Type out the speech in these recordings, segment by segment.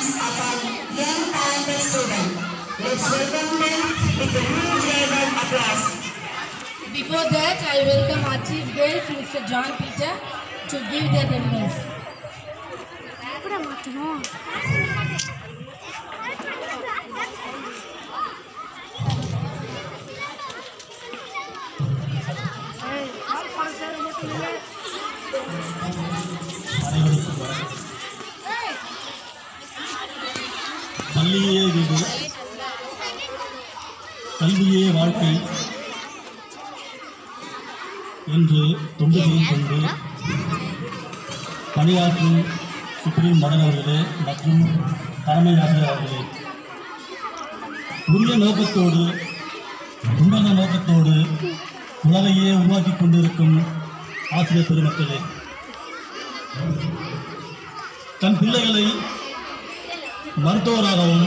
of our young talented students. Let's welcome them with a huge wave of applause. Before that, I welcome our Chief Guest, Mr. John Peter, to give their demos. பள்ளியே வீடு, கல்வியே வாழ்க்கை என்று தொண்டு செய்து கொண்டு பணியாற்றும் supreme Madan அவர்களே மற்றும் தலைமை ஆசிரியர் அவர்களே, உரிய நோக்கத்தோடு உன்னத நோக்கத்தோடு உலகையே உருவாக்கி கொண்டிருக்கும் ஆசிரியர் பெருமக்களே, தன் பிள்ளைகளை மருத்துவராகவும்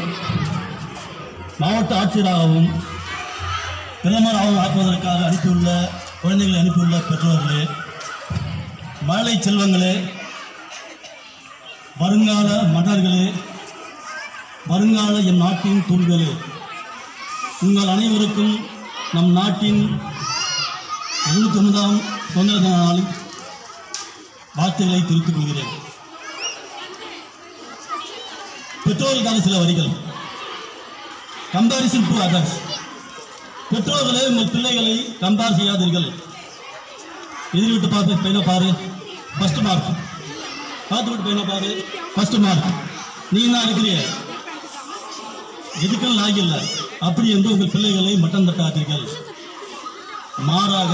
மாவட்ட ஆட்சியராகவும் பிரதமராகவும் ஆக்குவதற்காக அனுப்பியுள்ள குழந்தைகளை அனுப்பியுள்ள பெற்றோர்களே, மழலை செல்வங்களே, வருங்கால மன்னர்களே, வருங்கால எம் நாட்டின் தூண்களே, உங்கள் அனைவருக்கும் நம் நாட்டின் 79ஆம் சுதந்திர தின நாளில் வாழ்த்துக்களை தெரிவித்துக் கொள்கிறேன். பெற்றோர்களுக்கான சில வரிகள். Comparison to others. பெற்றோர்களே, உங்கள் பிள்ளைகளை கம்பேர் செய்யாதீர்கள். எதிரி விட்டு பார்த்து பையனை பாரு, ஃபர்ஸ்ட் மார்க். பார்த்து விட்டு பையனை பாரு, ஃபர்ஸ்ட் மார்க். நீ என்ன இருக்கிறீ, எதுக்கும் லாகில்லை அப்படி என்று உங்கள் பிள்ளைகளை மட்டம் தட்டாதீர்கள். மாறாக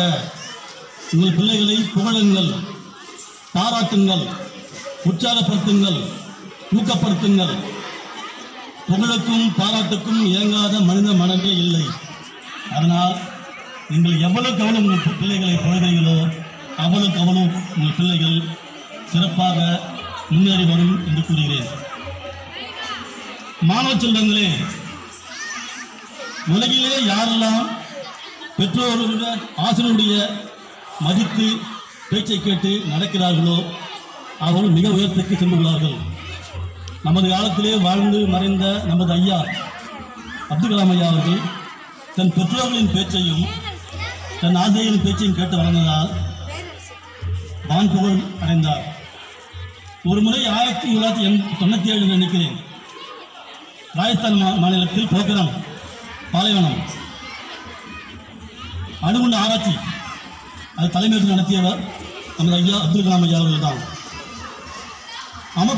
உங்கள் பிள்ளைகளை புகழுங்கள், பாராட்டுங்கள், உற்சாகப்படுத்துங்கள், ஊக்கப்படுத்துங்கள். புகழுக்கும் பாராட்டுக்கும் இயங்காத மனித மனமே இல்லை. அதனால் நீங்கள் எவ்வளவுக்கு எவ்வளவு உங்கள் பிள்ளைகளை புகழ்கிறீர்களோ அவ்வளவுக்கு அவ்வளவு உங்கள் பிள்ளைகள் சிறப்பாக முன்னேறி வரும் என்று கூறுகிறேன். மாணவ செல்வங்களே, உலகிலே யாரெல்லாம் பெற்றோருடைய ஆசிரியருடைய மதித்து பேச்சை கேட்டு நடக்கிறார்களோ அவர்கள் மிக உயரத்துக்கு சென்றுள்ளார்கள். நமது காலத்திலே வாழ்ந்து மறைந்த நமது ஐயா அப்துல் கலாம் ஐயா அவர்கள் தன் பெற்றோர்களின் பேச்சையும் தன் ஆசிரியரின் பேச்சையும் கேட்டு வளர்ந்ததால் வான்புகழ் அடைந்தார். ஒரு முறை 1997 நினைக்கிறேன், ராஜஸ்தான் மாநிலத்தில் போக்ரான் பாலைவனம் அணுகுண்டு ஆராய்ச்சி அது தலைமையேற்று நடத்தியவர் நமது ஐயா அப்துல் கலாம் ஐயா அவர்கள் தான்.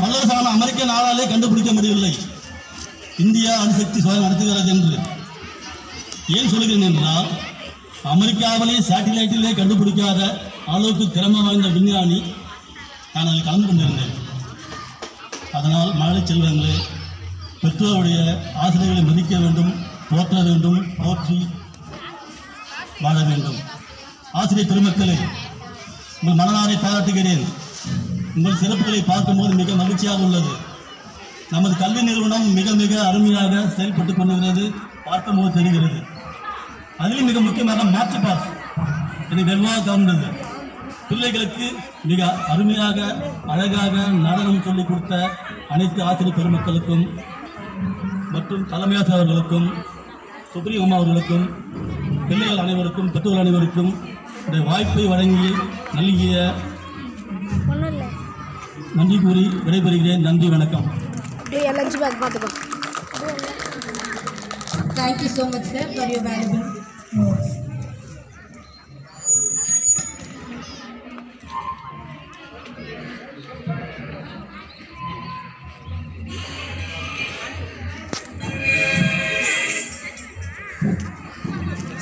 வல்லரசான அமெரிக்க நாடாலே கண்டுபிடிக்க முடியவில்லை இந்தியா அணுசக்தி சோதனை நடத்துகிறது என்று. ஏன் சொல்கிறேன் என்றால், அமெரிக்காவிலே சேட்டிலைட்டிலே கண்டுபிடிக்காத அளவுக்கு திறமை வாய்ந்த விஞ்ஞானி நான் அதில் கலந்து கொண்டிருந்தேன். அதனால் மழலை செல்வங்களே, பெற்றோருடைய ஆசிரியர்களை மதிக்க வேண்டும், போற்ற வேண்டும், போற்றி வாழ வேண்டும். ஆசிரியர் பெருமக்களே, உங்கள் மனதாரை பாராட்டுகிறேன். உங்கள் சிறப்புகளை பார்க்கும்போது மிக மகிழ்ச்சியாக உள்ளது. நமது கல்வி நிறுவனம் மிக மிக அருமையாக செயல்பட்டு கொண்டிருக்கிறது, பார்க்கும்போது தெரிகிறது. அதிலும் மிக முக்கியமாக மேட்ச் பாஸ் எனக்கு வெகுவாக கவர்ந்தது. பிள்ளைகளுக்கு மிக அருமையாக அழகாக நடனம் சொல்லிக் கொடுத்த அனைத்து ஆசிரியர் பெருமக்களுக்கும் மற்றும் தலைமையாசிரியர் அவர்களுக்கும் சுப்ரீம் அம்மா அவர்களுக்கும் பிள்ளைகள் அனைவருக்கும் பெற்றோர்கள் அனைவருக்கும் இந்த வாய்ப்பை வழங்கி நல்கிய நன்றி கூறி விடைபெறுகிறேன். நன்றி, வணக்கம். Thank you so much, sir, for your valuable notes.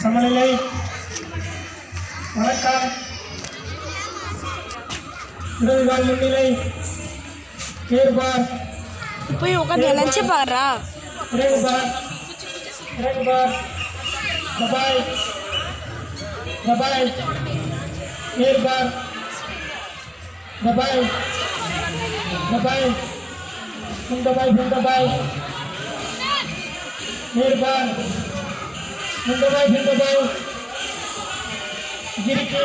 சமநிலை, வணக்கம். இடதுகால் முன்னிலை, ஏறுபார், போய் உட்காந்து லஞ்சு பாடுறா. இறங்குபார், இறங்குபார், தபாய், தபாய், ஏறுபார், தபாய், தபாய், முந்தபாய், முந்தபாய், ஏறுபார், முந்தபாய், முந்தபாய், गिरकी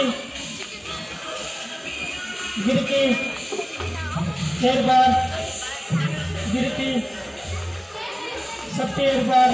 गिरकी शेर बार गिरकी सत्य एक बार